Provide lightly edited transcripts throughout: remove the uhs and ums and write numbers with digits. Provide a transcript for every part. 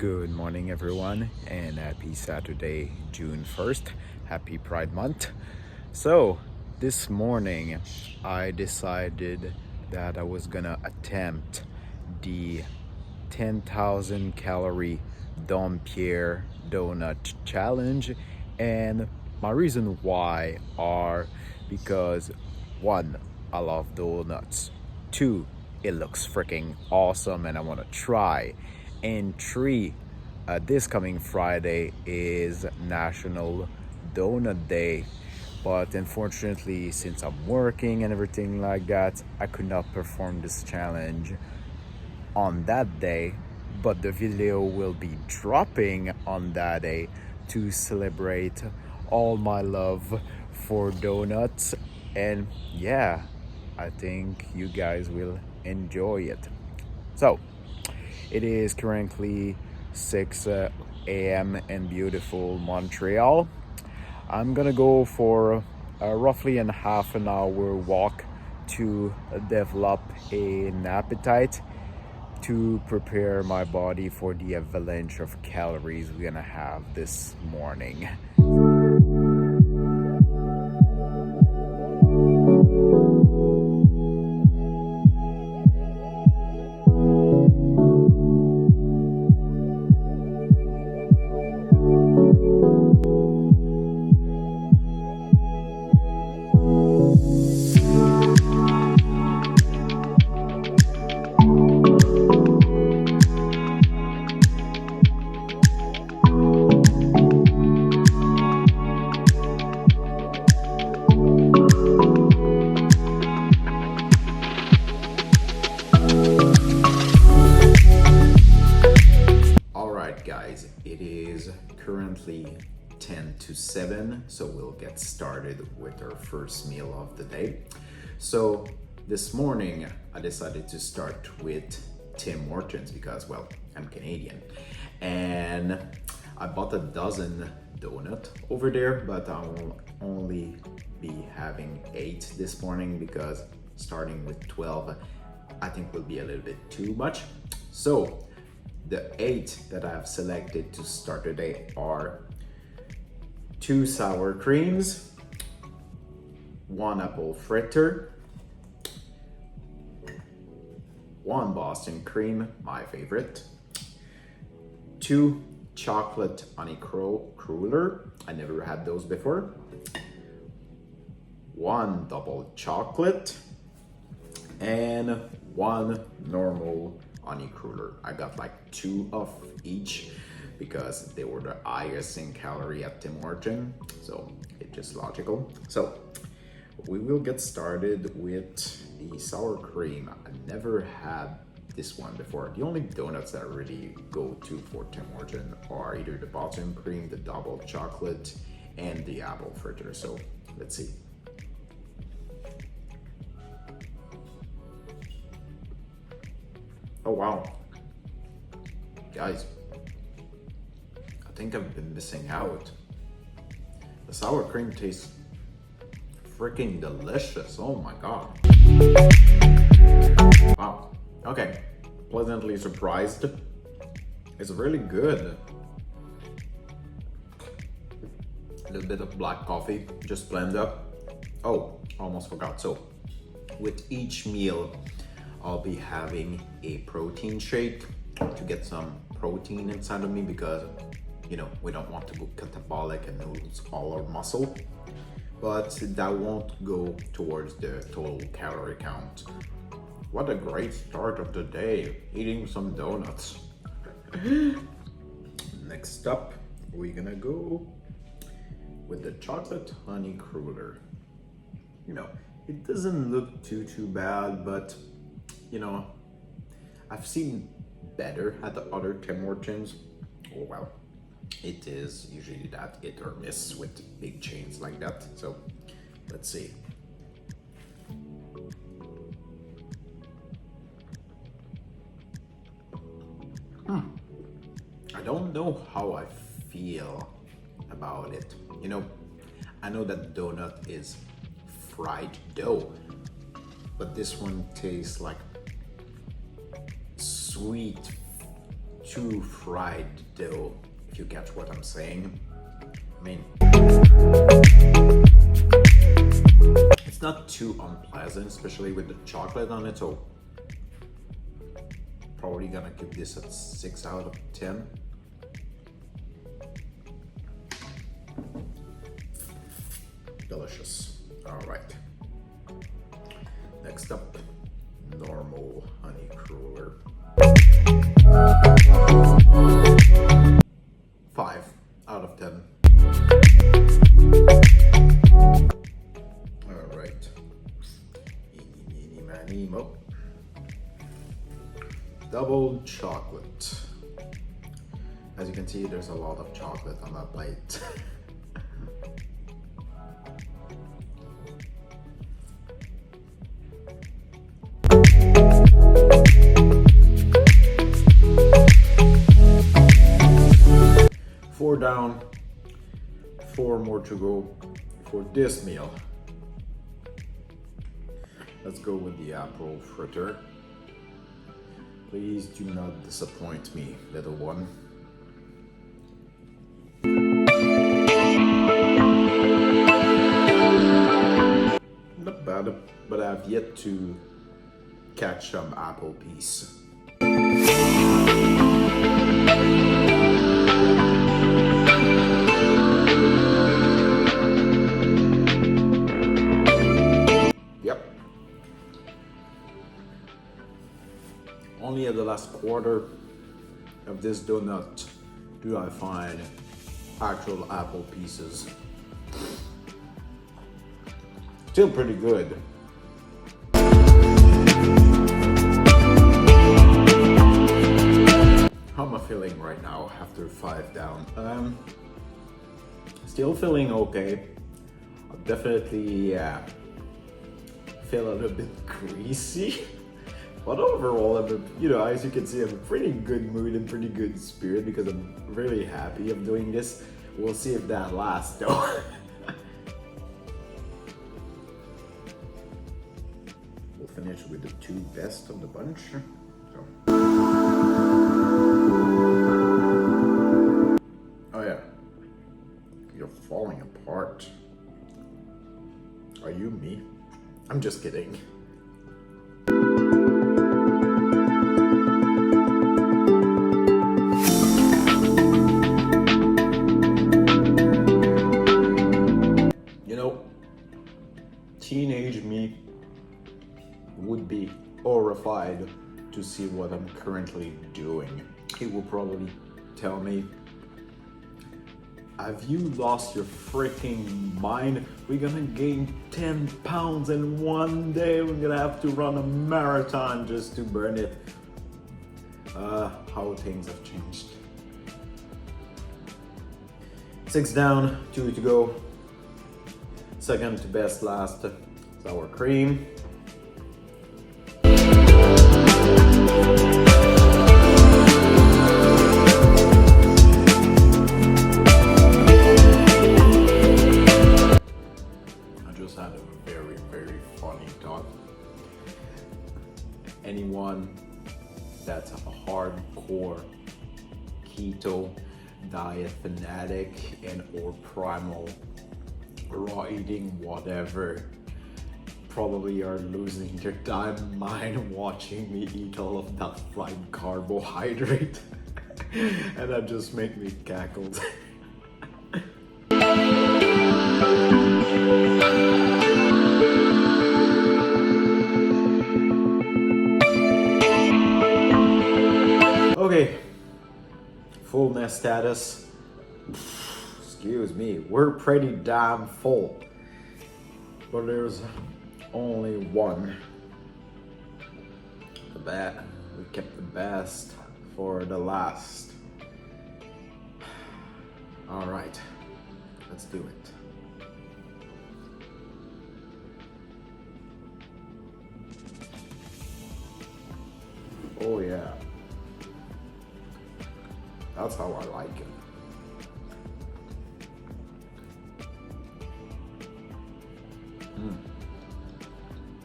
Good morning, everyone, and happy Saturday, June 1st. Happy Pride Month. So, this morning I decided that I was gonna attempt the 10,000 calorie Dompierre donut challenge, and my reason why are because one, I love donuts. Two, it looks freaking awesome and I want to try. And three, this coming Friday is National Donut Day. But unfortunately, since I'm working and everything like that, I could not perform this challenge on that day. But the video will be dropping on that day to celebrate all my love for donuts. And yeah, I think you guys will enjoy it. So, it is currently 6 a.m. in beautiful Montreal. I'm gonna go for roughly a half an hour walk to develop an appetite to prepare my body for the avalanche of calories we're gonna have this morning. Guys, it is currently 10 to 7, so we'll get started with our first meal of the day. So this morning I decided to start with Tim Hortons because, well, I'm Canadian, and I bought a dozen donut over there, but I will only be having 8 this morning because starting with 12 I think will be a little bit too much. So the 8 that I have selected to start today are 2 sour creams, 1 apple fritter, 1 Boston cream, my favorite, 2 chocolate honey cruller, I never had those before, 1 double chocolate, and 1 normal honey cruller. I got like 2 of each because they were the highest in calorie at Tim Hortons, so it's just logical. So we will get started with the sour cream. I never had this one before. The only donuts that I really go to for Tim Hortons are either the Boston cream, the double chocolate, and the apple fritter. So let's see. Oh wow, guys, I think I've been missing out. The sour cream tastes freaking delicious. Oh my god. Wow, okay, pleasantly surprised. It's really good. A little bit of black coffee, just blend up. Oh, almost forgot. So with each meal, I'll be having a protein shake to get some protein inside of me because, you know, we don't want to go catabolic and lose all our muscle, but that won't go towards the total calorie count. What a great start of the day, eating some donuts. Next up, we're gonna go with the chocolate honey cruller. You know, it doesn't look too bad, but you know, I've seen better at the other Tim Hortons. Oh well, it is usually that hit or miss with big chains like that. So let's see. I don't know how I feel about it. You know, I know that donut is fried dough, but this one tastes like sweet too fried dough, if you catch what I'm saying. I mean, it's not too unpleasant, especially with the chocolate on it, so probably gonna give this a 6 out of 10. Delicious. All right. Next up, normal honey cruller. 5 out of 10. All right. Eeny, meeny, miny, mo. Double chocolate. As you can see, there's a lot of chocolate on that plate. Four down, 4 more to go for this meal. Let's go with the apple fritter. Please do not disappoint me, little one. Not bad, but I've yet to catch some apple piece. Only at the last quarter of this donut do I find actual apple pieces. Still pretty good. How am I feeling right now after 5 down? Still feeling okay. I definitely feel a little bit greasy. But overall, as you can see, I'm in pretty good mood and pretty good spirit because I'm really happy of doing this. We'll see if that lasts though. We'll finish with the 2 best of the bunch. So. Oh yeah, you're falling apart. Are you me? I'm just kidding. Teenage me would be horrified to see what I'm currently doing. He will probably tell me, have you lost your freaking mind? We're gonna gain 10 pounds in one day. We're gonna have to run a marathon just to burn it. How things have changed. 6 down, 2 to go. Second to best last, sour cream. I just had a very, very funny thought. Anyone that's a hardcore keto diet fanatic and or primal raw eating whatever probably are losing their damn mind watching me eat all of that fried carbohydrate. And that just made me cackled. Okay, fullness status. Excuse me, we're pretty damn full, but there's only one. We kept the best for the last. All right, let's do it. Oh yeah, that's how I like it.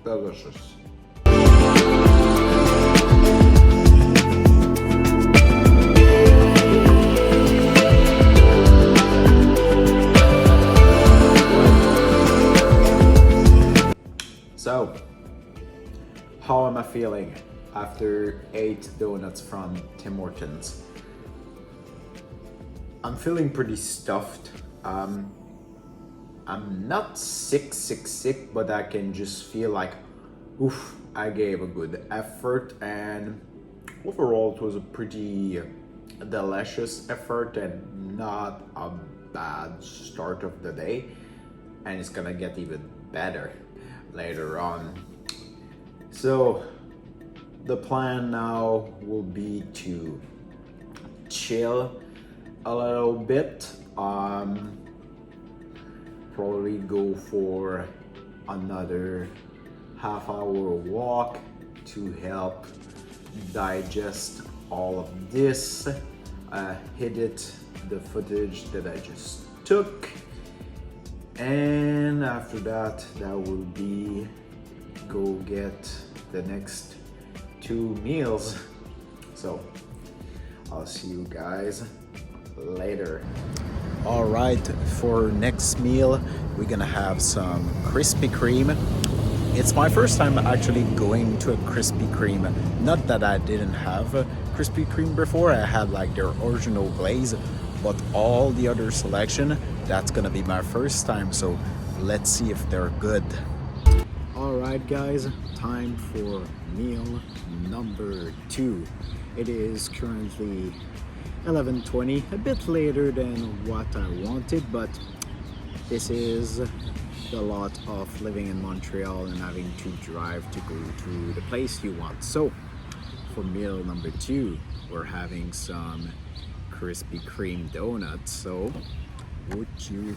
Delicious. How am I feeling after 8 donuts from Tim Hortons? I'm feeling pretty stuffed. I'm not sick, but I can just feel like, oof, I gave a good effort, and overall it was a pretty delicious effort and not a bad start of the day, and it's gonna get even better later on. So the plan now will be to chill a little bit, probably go for another half-hour walk to help digest all of this, edit the footage that I just took, and after that will be go get the next 2 meals. So I'll see you guys later. All right, for next meal we're gonna have some Krispy Kreme. It's my first time actually going to a Krispy Kreme. Not that I didn't have a Krispy Kreme before, I had like their original glaze, but all the other selection, that's gonna be my first time, so let's see if they're good. All right guys, time for meal number 2. It is currently 11:20, a bit later than what I wanted, but this is the lot of living in Montreal and having to drive to go to the place you want. So for meal number 2, we're having some Krispy Kreme donuts. So would you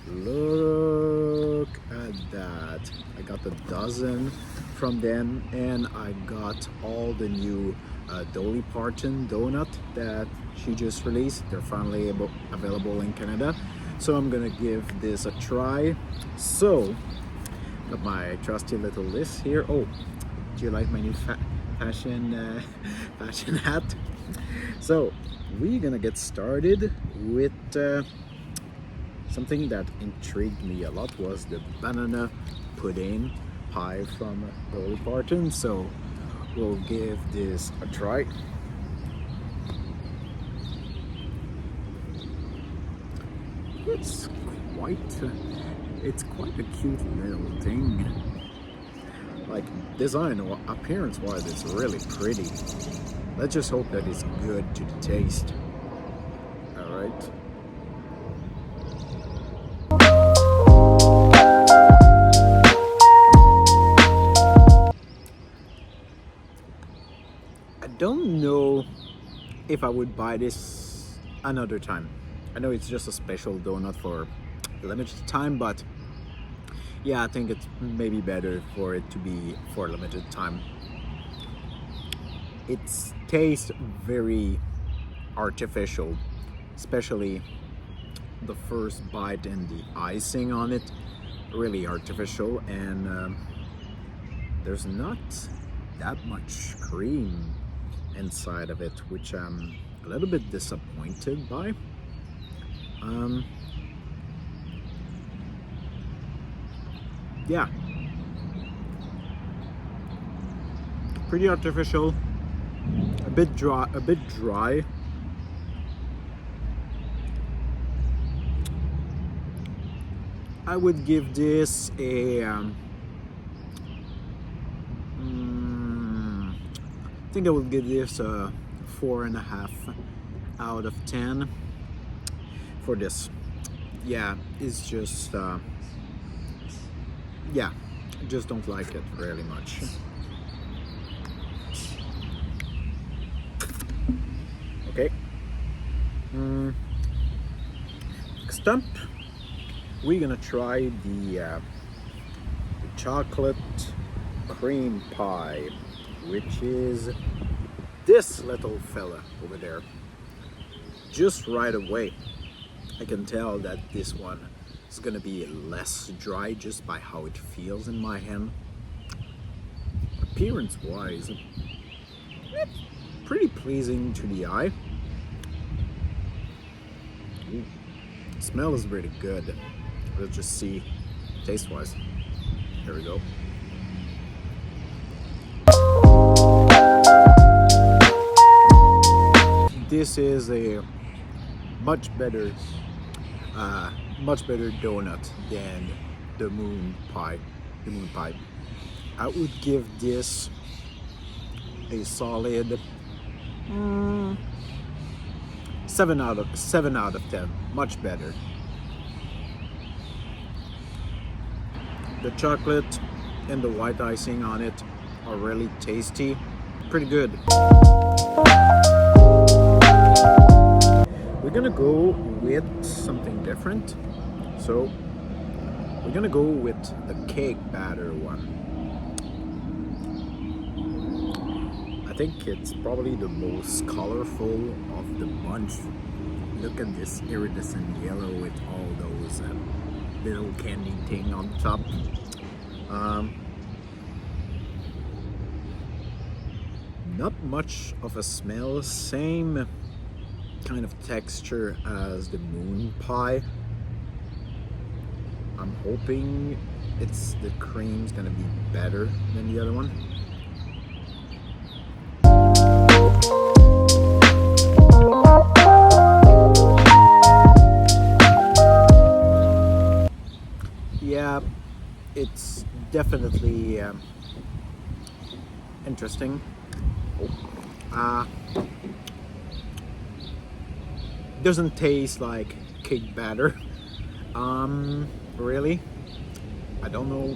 look at that? I got a dozen from them, and I got all the new Dolly Parton donut that she just released. They're finally available in Canada, so I'm gonna give this a try. So got my trusty little list here. Oh, do you like my new fashion hat? So we're gonna get started with something that intrigued me a lot, was the banana pudding pie from Dolly Parton. So we'll give this a try. It's quite a cute little thing. Like design or appearance wise, it's really pretty. Let's just hope that it's good to the taste. All right. I don't know if I would buy this another time. I know it's just a special donut for a limited time, but yeah, I think it's maybe better for it to be for a limited time. It tastes very artificial, especially the first bite and the icing on it, really artificial, and there's not that much cream inside of it, which I'm a little bit disappointed by. Yeah, pretty artificial, a bit dry. I would give this a I think I would give this a 4.5 out of 10 for this. Yeah, it's just yeah, I just don't like it really much. Okay. Next up, we're gonna try the chocolate cream pie, which is this little fella over there. Just right away, I can tell that this one is gonna be less dry just by how it feels in my hand. Appearance wise, it's pretty pleasing to the eye. Ooh, smell is really good. Let's just see taste wise. There we go. this is a much better donut than the moon pie. I would give this a solid 7 out of 10. Much better. The chocolate and the white icing on it are really tasty. Pretty good. We're gonna go with something different. So we're gonna go with the cake batter one. I think it's probably the most colorful of the bunch. Look at this iridescent yellow with all those little candy thing on top. Not much of a smell, same kind of texture as the moon pie. I'm hoping the cream's gonna be better than the other one. Yeah, it's definitely interesting. Doesn't taste like cake batter. Really, I don't know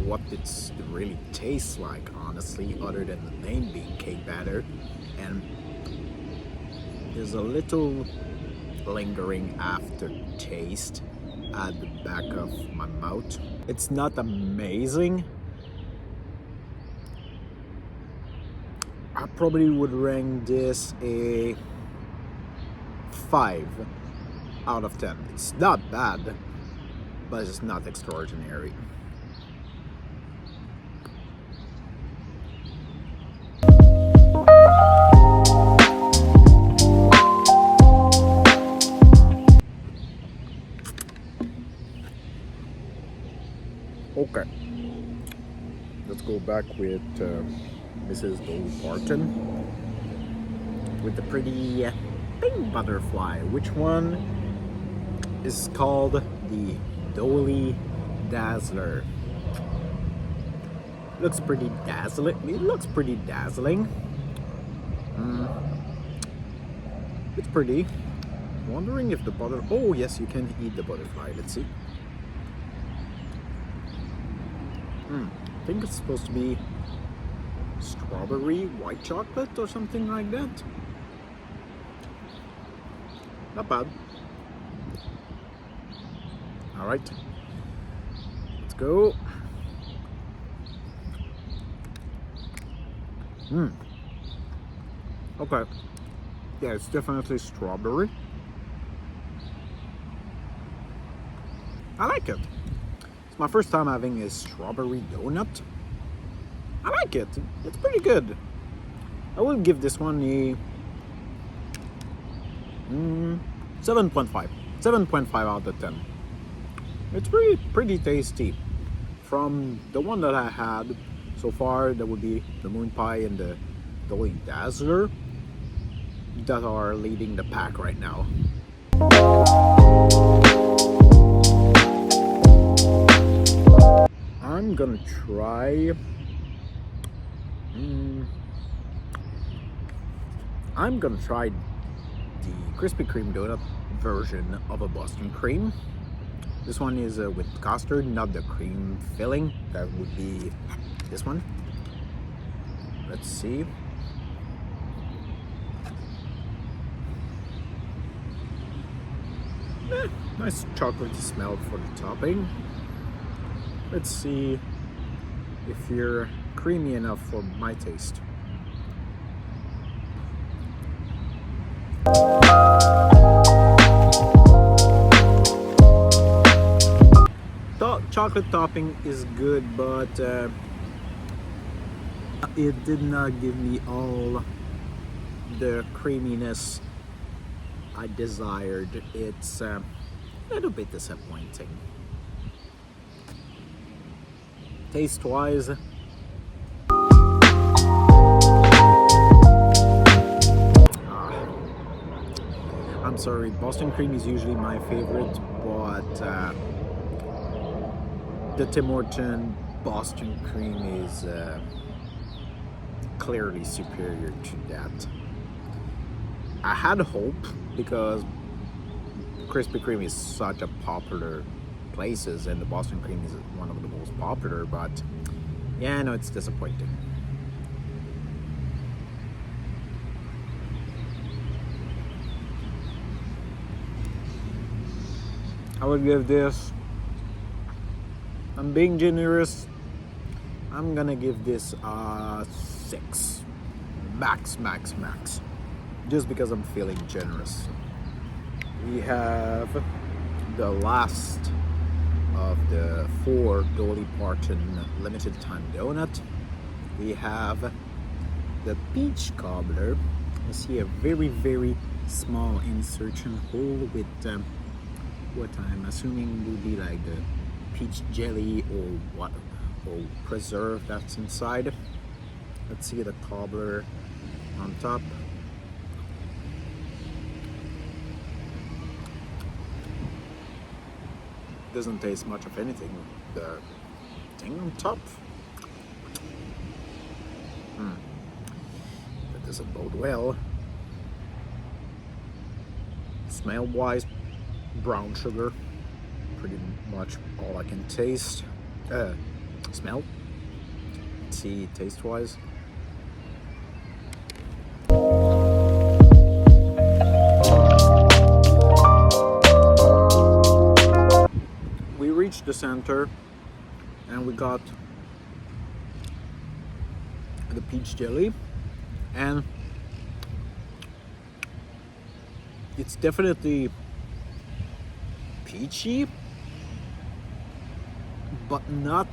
what it really tastes like, honestly, other than the name being cake batter. And there's a little lingering aftertaste at the back of my mouth. It's not amazing. I probably would rank this a 5 out of 10. It's not bad, but it's not extraordinary. Okay, let's go back with Mrs. Dompierre with the pretty pink butterfly. Which one is called the Dolly Dazzler? Looks pretty dazzling. It looks pretty dazzling. It's pretty. Wondering if the butter. Oh yes, you can eat the butterfly. Let's see. I think it's supposed to be strawberry white chocolate or something like that. Not bad. All right, let's go. Okay. Yeah, it's definitely strawberry. I like it. It's my first time having a strawberry donut. I like it. It's pretty good. I will give this one a 7.5. 7.5 out of 10. It's pretty tasty. From the one that I had so far, that would be the moon pie and the Dolly Dazzler that are leading the pack right now. I'm gonna try. I'm gonna try the Krispy Kreme donut version of a Boston cream. This one is with custard, not the cream filling. That would be this one. Let's see. Nice chocolatey smell for the topping. Let's see if you're creamy enough for my taste. Chocolate topping is good, but it did not give me all the creaminess I desired. It's a little bit disappointing. Taste-wise, sorry, Boston cream is usually my favorite, but the Tim Hortons Boston cream is clearly superior to that. I had hope because Krispy Kreme is such a popular places and the Boston cream is one of the most popular, but yeah, no, it's disappointing. I would give this, I'm being generous, I'm gonna give this a 6. Max. Just because I'm feeling generous. We have the last of the 4 Dolly Parton limited time donut. We have the peach cobbler. You see a very small insertion hole with what I'm assuming will be like the peach jelly or what, or preserve that's inside. Let's see the cobbler on top. Doesn't taste much of anything. The thing on top. That doesn't bode well. Smell wise, brown sugar. Pretty much all I can taste. Smell. Let's see, taste wise. We reached the center and we got the peach jelly, and it's definitely peachy, but not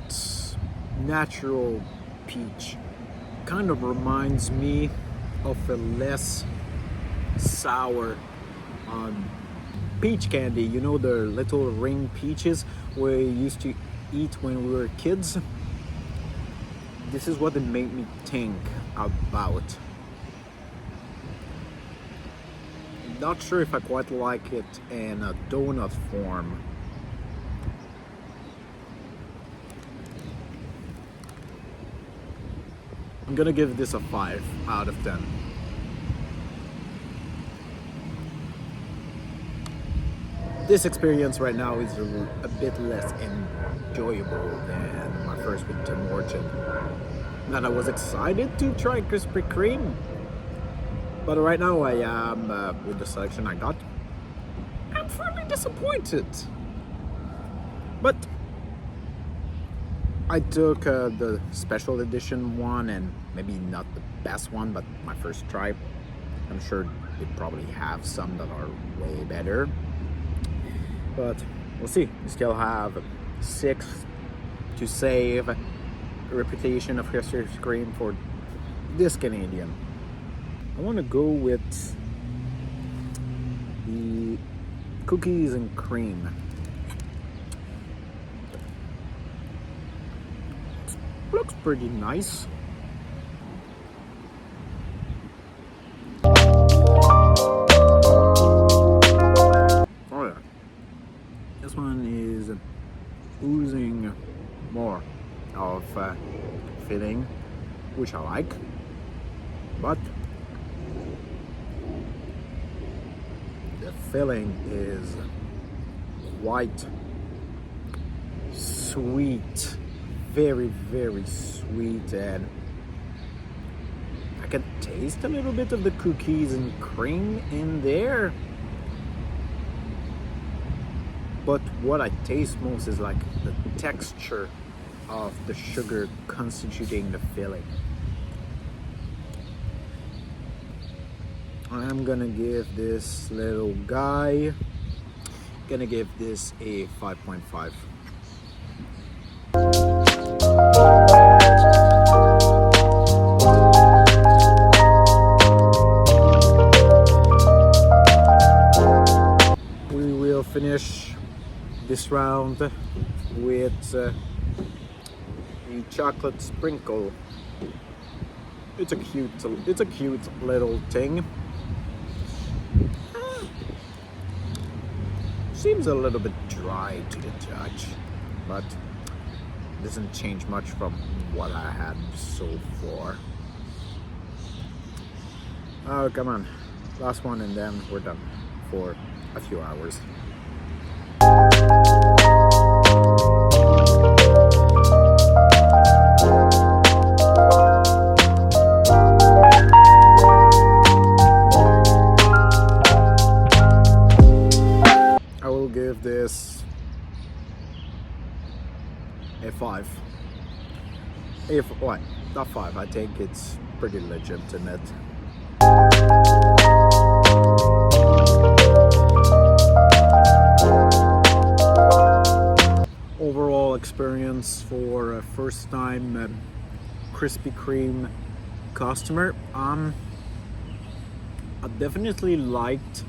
natural peach. Kind of reminds me of a less sour peach candy. You know, the little ring peaches we used to eat when we were kids? This is what it made me think about. Not sure if I quite like it in a donut form. I'm gonna give this a 5 out of 10. This experience right now is a bit less enjoyable than my first with Tim Hortons. And I was excited to try Krispy Kreme, but right now I am, with the selection I got, I'm fairly disappointed. But I took the special edition one, and maybe not the best one, but my first try. I'm sure they probably have some that are way better. But we'll see. We still have 6 to save the reputation of Krispy Kreme for this Canadian. I want to go with the cookies and cream. Looks pretty nice. This one is oozing more of filling, which I like, but the filling is quite sweet, very sweet, and I can taste a little bit of the cookies and cream in there. But what I taste most is like the texture of the sugar constituting the filling. I'm gonna give this little guy, gonna give this a 5.5. We will finish this round with the chocolate sprinkle. It's a cute little thing. seems a little bit dry to the touch, but doesn't change much from what I had so far. Oh, come on. Last one and then we're done for a few hours. I will give this a 5. What? Not 5. I think it's pretty legitimate. Overall experience for a first time Krispy Kreme customer, I definitely liked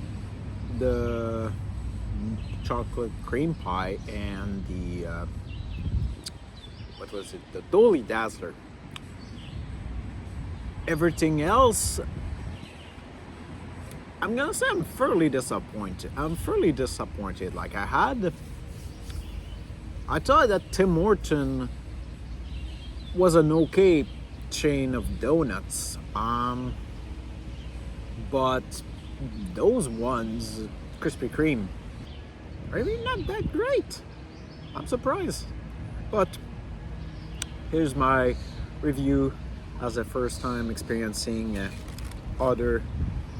the chocolate cream pie and the what was it, the Dolly Dazzler. Everything else, I'm gonna say I'm fairly disappointed. Like I thought that Tim Hortons was an okay chain of donuts, but those ones, Krispy Kreme, really not that great. I'm surprised. But here's my review as a first time experiencing other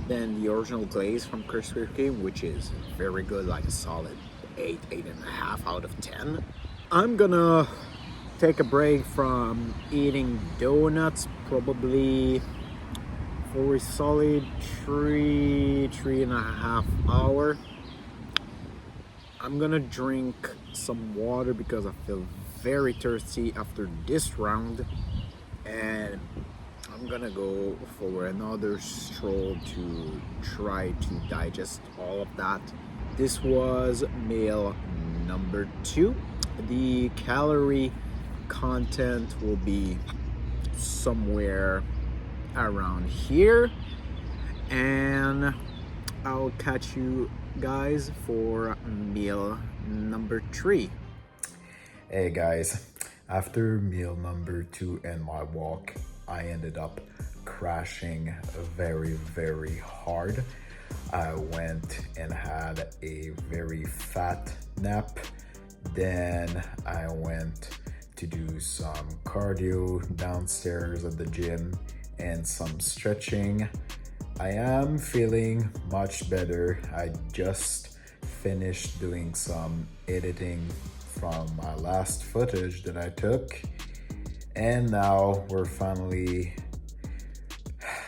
than the original glaze from Krispy Kreme, which is very good, like a solid 8.5 out of 10. I'm gonna take a break from eating donuts probably for a solid 3.5 hours. I'm gonna drink some water because I feel very thirsty after this round, and I'm gonna go for another stroll to try to digest all of that. This was meal number 2. The calorie content will be somewhere around here, and I'll catch you guys for meal number 3. Hey guys, after meal number 2 and my walk, I ended up crashing very, very hard. I went and had a very fat nap. Then I went to do some cardio downstairs at the gym and some stretching. I am feeling much better. I just finished doing some editing from my last footage that I took, and now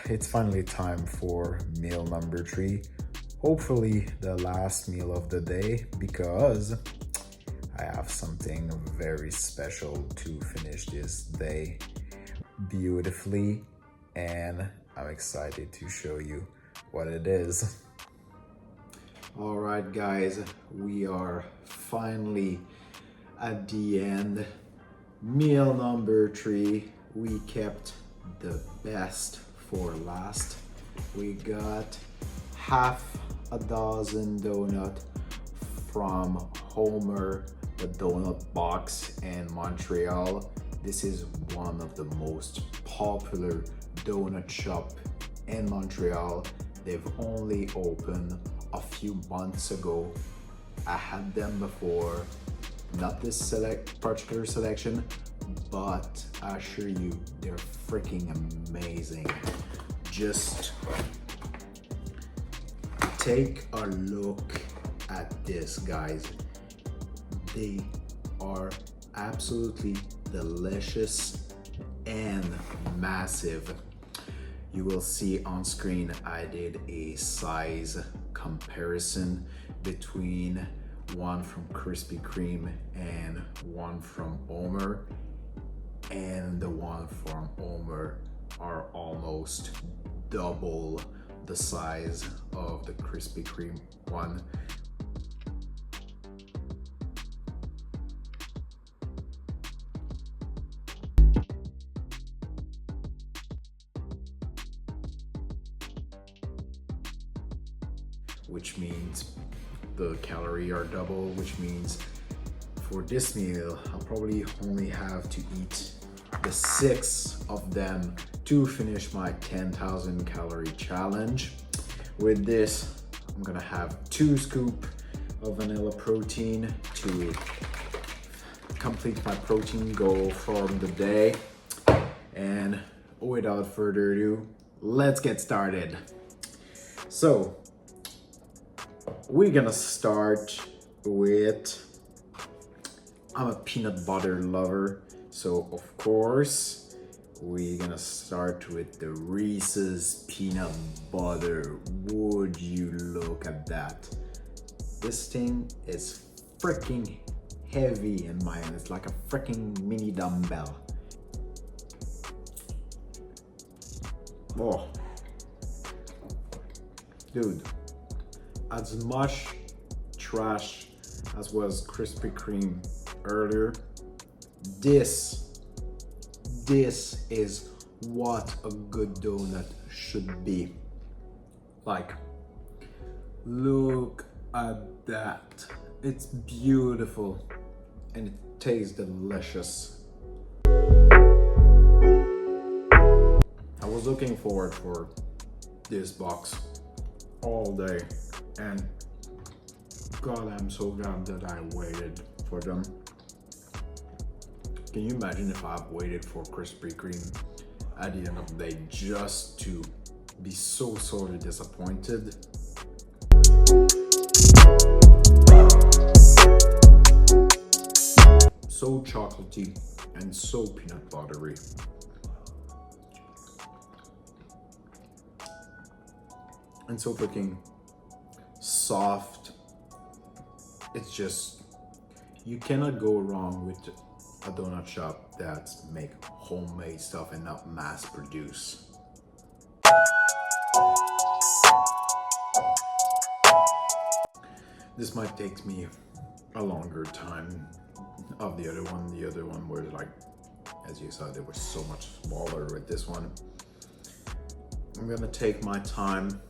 it's finally time for meal number 3. Hopefully the last meal of the day, because I have something very special to finish this day beautifully, and I'm excited to show you what it is. All right, guys, we are finally at the end. Meal number 3. We kept the best for last. We got half a dozen donuts from Homer, the donut box in Montreal. This is one of the most popular donut shop in Montreal. They've only opened a few months ago. I had them before, not this particular selection, but I assure you, they're freaking amazing. Just take a look at this, guys. They are absolutely delicious and massive. You will see on screen I did a size comparison between one from Krispy Kreme and one from Homer, and the one from Homer are almost double the size of the Krispy Kreme one. Which means the calories are double, which means for this meal, I'll probably only have to eat the 6 of them to finish my 10,000 calorie challenge. With this, I'm gonna have 2 scoops of vanilla protein to complete my protein goal from the day. And without further ado, let's get started. So we're gonna start with, I'm a peanut butter lover, so of course we're gonna start with the Reese's peanut butter. Would you look at that? This thing is freaking heavy in my hand. It's like a freaking mini dumbbell. Oh, dude, as much trash as was Krispy Kreme earlier, this is what a good donut should be. Like, look at that. It's beautiful and it tastes delicious. I was looking forward for this box all day, and God, I'm so glad that I waited for them. Can you imagine if I've waited for Krispy Kreme at the end of the day just to be so sorely disappointed? So chocolatey and so peanut buttery. And so freaking soft. It's just, you cannot go wrong with a donut shop that make homemade stuff and not mass produce. This might take me a longer time of the other one. The other one was like, as you saw, they were so much smaller. With this one, I'm gonna take my time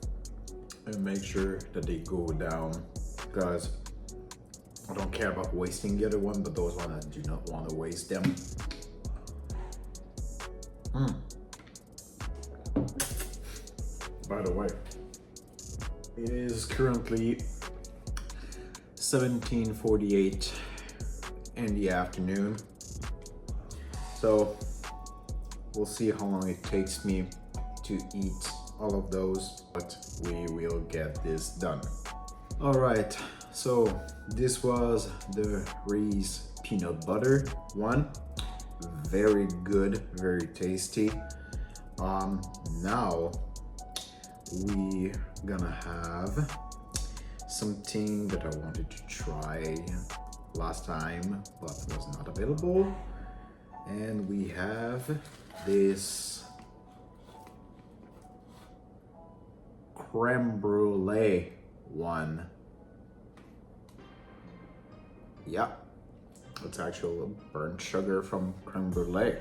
and make sure that they go down, because I don't care about wasting the other one, but those ones I do not want to waste them. By the way, it is currently 17:48 in the afternoon, so we'll see how long it takes me to eat all of those, but we will get this done. All right, so this was the Reese's peanut butter one. Very good, very tasty. Now we gonna have something that I wanted to try last time but was not available, and we have this creme brulee one. Yeah, it's actual burnt sugar from creme brulee.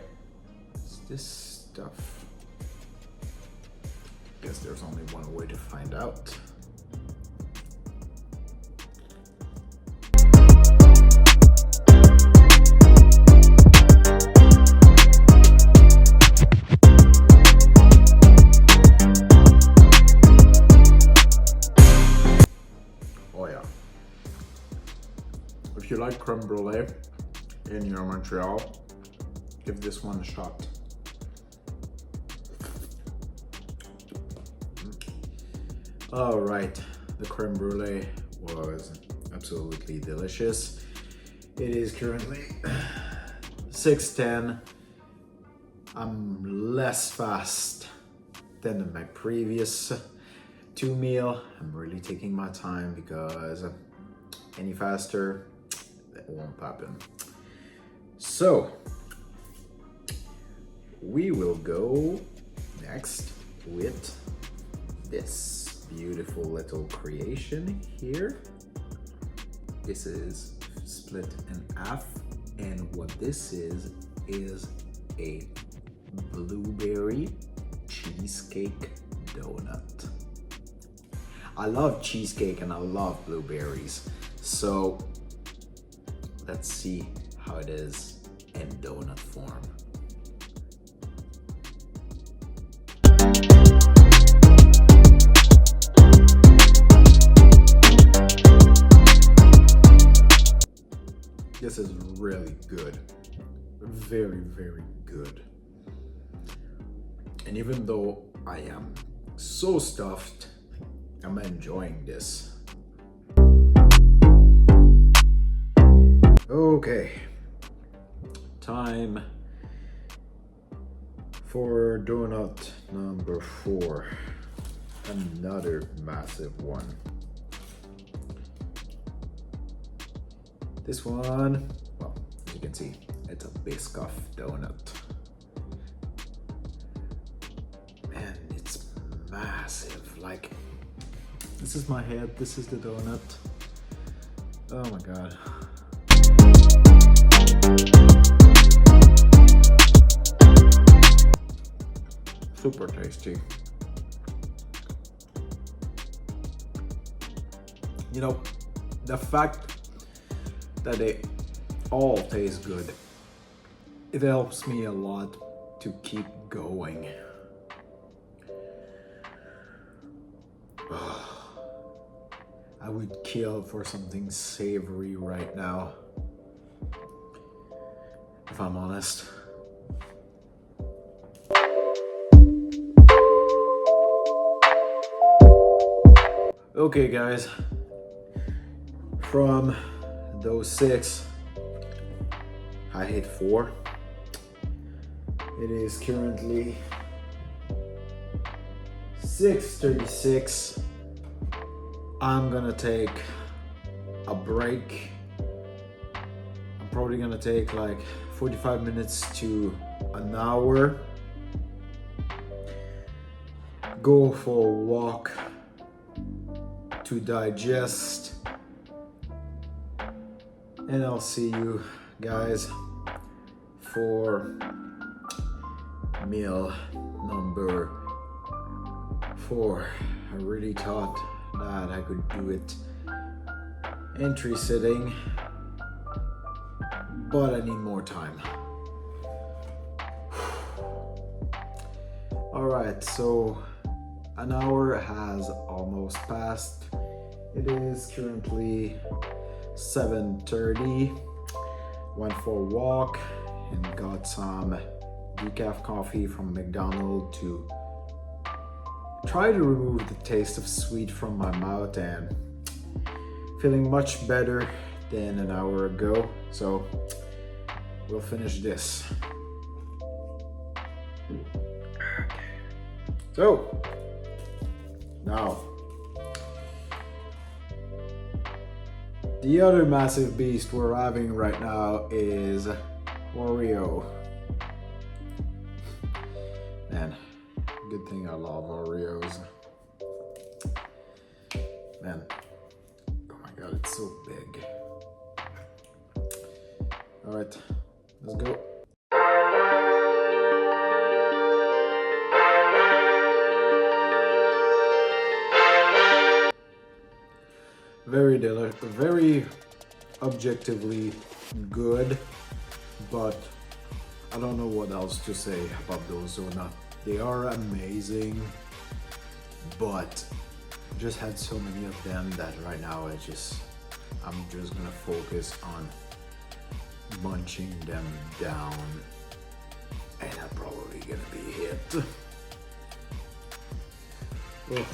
What's this stuff? Guess there's only one way to find out. If you like creme brulee and you're in Montreal, give this one a shot. All right, the creme brulee was absolutely delicious. It is currently 6:10. I'm less fast than my previous 2 meal. I'm really taking my time because any faster, that won't happen. So we will go next with this beautiful little creation here. This is split in half, and what this is a blueberry cheesecake donut. I love cheesecake and I love blueberries. So let's see how it is in donut form. This is really good. Very, very good. And even though I am so stuffed, I'm enjoying this. Okay, time for donut number 4. Another massive one. This one, well, as you can see, it's a Biscoff donut. Man, it's massive. Like, this is my head, this is the donut. Oh my God. Super tasty. You know, the fact that they all taste good, it helps me a lot to keep going. I would kill for something savory right now, if I'm honest. Okay guys, from those 6, I hit 4. It is currently 6:36. I'm gonna take a break. I'm probably gonna take like 45 minutes to an hour. Go for a walk to digest. And I'll see you guys for meal number 4. I really thought that I could do it in 3 sitting, but I need more time. Alright, so an hour has almost passed. It is currently 7:30. Went for a walk and got some decaf coffee from McDonald's to try to remove the taste of sweet from my mouth, and feeling much better than an hour ago. So we'll finish this. So now, the other massive beast we're having right now is Oreo. Man, good thing I love Oreos. Man, oh my God, it's so big. All right, let's go. Very delicious, very objectively good, but I don't know what else to say about those donuts. They are amazing, but I just had so many of them that right now I'm just gonna focus on munching them down, and I'm probably gonna be hit. Ugh.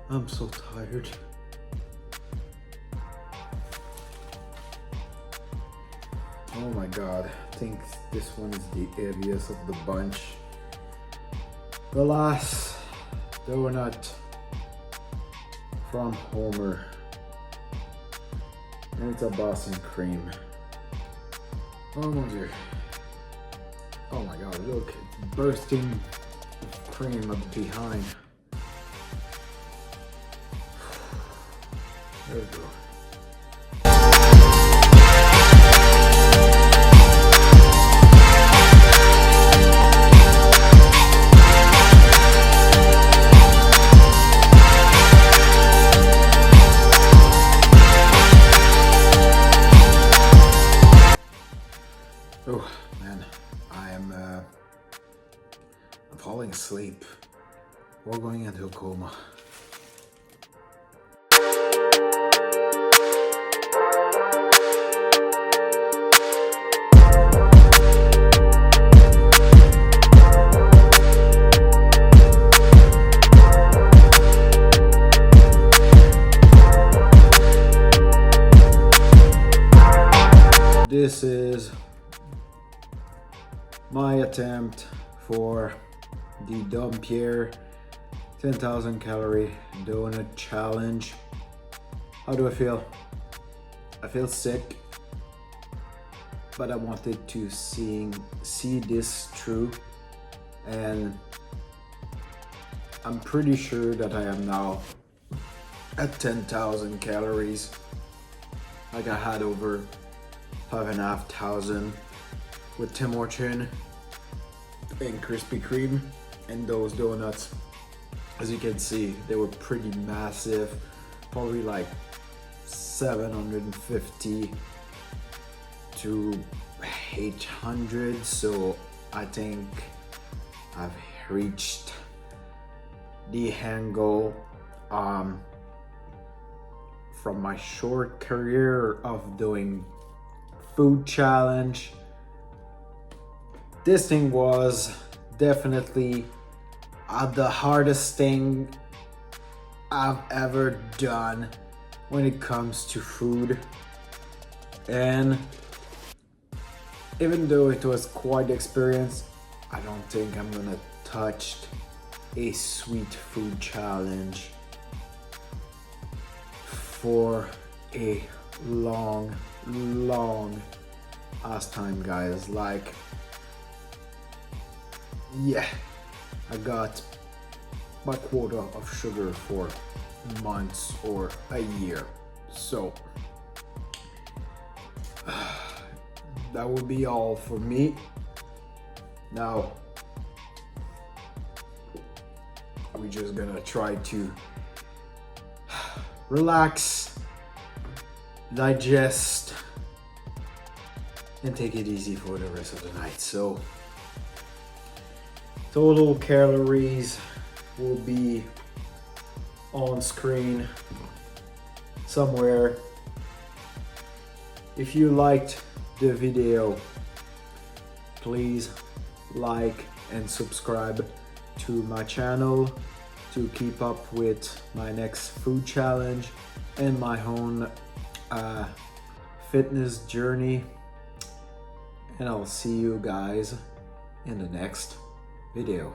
I'm so tired. Oh my God, I think this one is the heaviest of the bunch. The last donut from Homer, and it's a Boston cream. Oh mon dieu. Oh my god, look, it's bursting cream up behind. There we go. Oh man, I'm falling asleep. We're going into a coma. This is my attempt for the Dompierre 10,000 calorie donut challenge. How do I feel? I feel sick, but I wanted to see this through, and I'm pretty sure that I am now at 10,000 calories. Like I had over 5,500 with Tim Hortons and Krispy Kreme, and those donuts, as you can see, they were pretty massive, probably like 750 to 800. So I think I've reached the end goal from my short career of doing food challenge. This thing was definitely the hardest thing I've ever done when it comes to food, and even though it was quite experience, I don't think I'm gonna touch a sweet food challenge for a long ass time, guys. Like, yeah, I got my quota of sugar for months or a year, so that will be all for me. Now we're just gonna try to relax, digest, and take it easy for the rest of the night. So total calories will be on screen somewhere. If you liked the video, please like and subscribe to my channel to keep up with my next food challenge and my own fitness journey. And I'll see you guys in the next video.